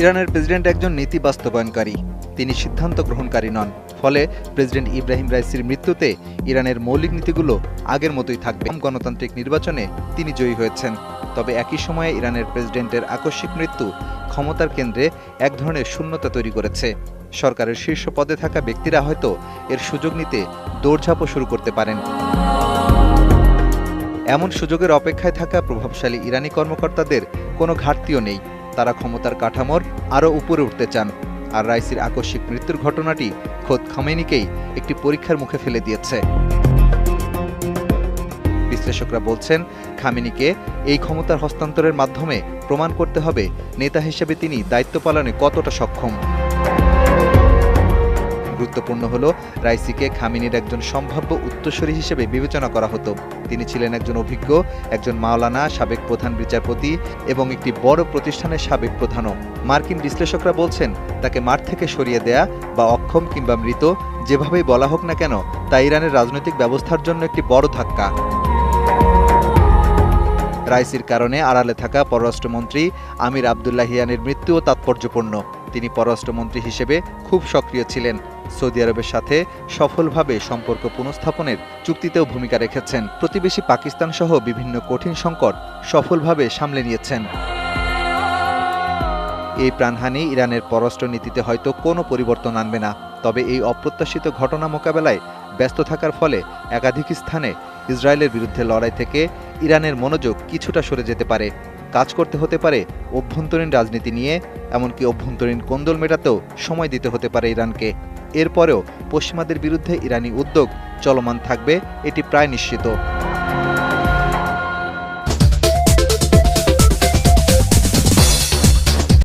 ইরানের প্রেসিডেন্ট একজন নীতি বাস্তবায়নকারী, তিনি সিদ্ধান্ত গ্রহণকারী নন। ফলে প্রেসিডেন্ট ইব্রাহিম রাইসির মৃত্যুতে ইরানের মৌলিক নীতিগুলো আগের মতোই থাকবে। গণতান্ত্রিক নির্বাচনে তিনি জয়ী হয়েছেন, তবে একই সময়ে ইরানের প্রেসিডেন্টের আকস্মিক মৃত্যু ক্ষমতার কেন্দ্রে এক ধরনের শূন্যতা তৈরি করেছে। সরকারের শীর্ষ পদে থাকা ব্যক্তিরা হয়তো এর সুযোগ নিতে দৌড়ঝাঁপও শুরু করতে পারেন। এমন সুযোগের অপেক্ষায় থাকা প্রভাবশালী ইরানি কর্মকর্তাদের কোনো ঘাটতিও নেই। তারা ক্ষমতার কাঠামোর আরও উপরে উঠতে চান। আর রাইসির আকস্মিক মৃত্যুর ঘটনাটি খোদ খামেনিকেই একটি পরীক্ষার মুখে ফেলে দিয়েছে। বিশ্লেষকরা বলছেন, খামেনিকে এই ক্ষমতার হস্তান্তরের মাধ্যমে প্রমাণ করতে হবে নেতা হিসেবে তিনি দায়িত্ব পালনে কতটা সক্ষম। গুরুত্বপূর্ণ হল, রাইসিকে খামেনির একজন সম্ভাব্য উত্তরসূরি হিসেবে বিবেচনা করা হতো। তিনি ছিলেন একজন অভিজ্ঞ, একজন মাওলানা, সাবেক প্রধান বিচারপতি এবং একটি বড় প্রতিষ্ঠানের সাবেক প্রধানও। মার্কিন বিশ্লেষকরা বলছেন, তাকে মাঠ থেকে সরিয়ে দেয়া বা অক্ষম কিংবা মৃত, যেভাবেই বলা হোক না কেন, তা ইরানের রাজনৈতিক ব্যবস্থার জন্য একটি বড় ধাক্কা। রাইসির কারণে আড়ালে থাকা পররাষ্ট্রমন্ত্রী আমির আবদুল্লাহিয়ানের মৃত্যুও তাৎপর্যপূর্ণ। তিনি পররাষ্ট্রমন্ত্রী হিসেবে খুব সক্রিয় ছিলেন। সৌদি আরবের সাথে সফলভাবে সম্পর্ক পুনঃস্থাপনের চুক্তিতেও ভূমিকা রেখেছেন। প্রতিবেশী পাকিস্তান সহ বিভিন্ন কঠিন সংকট সফলভাবে সামলে নিয়েছেন। এই প্রাণহানি ইরানের পররাষ্ট্রনীতিতে হয়তো কোনো পরিবর্তন আনবে না, তবে এই অপ্রত্যাশিত ঘটনা মোকাবেলায় ব্যস্ত থাকার ফলে একাধিক স্থানে ইসরায়েলের বিরুদ্ধে লড়াই থেকে ইরানের মনোযোগ কিছুটা সরে যেতে পারে। কাজ করতে হতে পারে অভ্যন্তরীণ রাজনীতি নিয়ে, এমনকি অভ্যন্তরীণ কোন্দল মেটাতেও সময় দিতে হতে পারে ইরানকে। এরপরেও পশ্চিমাদের বিরুদ্ধে ইরানি উদ্যোগ চলমান থাকবে, এটি প্রায় নিশ্চিত।